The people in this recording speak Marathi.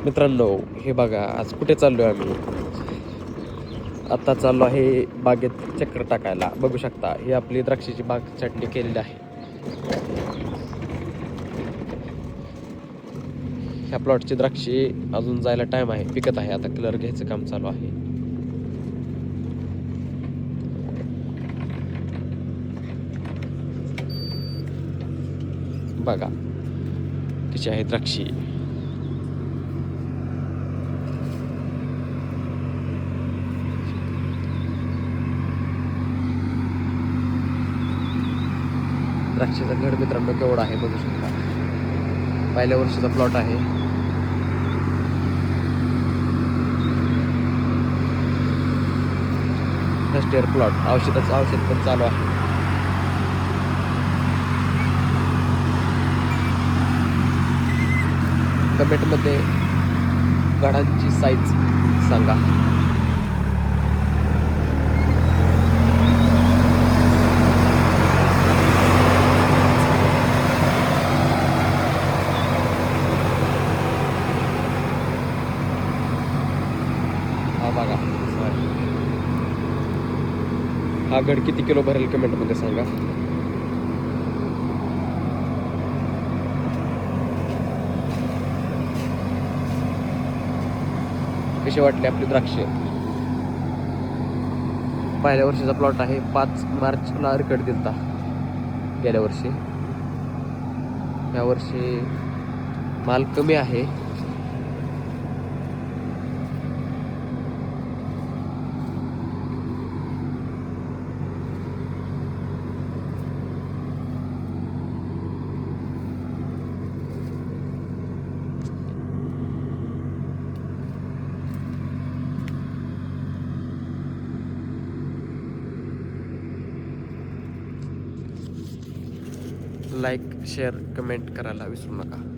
मित्रांनो, हे बघा आज कुठे चाललोय आम्ही. आता चाललो आहे बागेत चक्कर टाकायला. बघू शकता ही आपली द्राक्षाची बाग चटणी केलेली आहे. ह्या प्लॉटची द्राक्षे अजून जायला टाइम आहे, पिकत आहे. आता कलर घ्यायचं काम चालू आहे. बघा कशी आहे द्राक्षी. द्राक्षाचा घड मित्रांनो केवढा आहे बघू शकता. पहिल्या वर्षीचा प्लॉट आहे. First year plot. औषध पण चालू आहे. कमेंटमध्ये घडांची साईज सांगा. हा बघा हा घड किती किलो भरेल कमेंटमध्ये सांगा. कशी वाटली आपली द्राक्ष. पहिल्या वर्षीचा प्लॉट आहे. 5 मार्चला रिकट दिलता गेल्या वर्षी. या वर्षी माल कमी आहे. लाईक शेअर कमेंट करायला विसरू नका.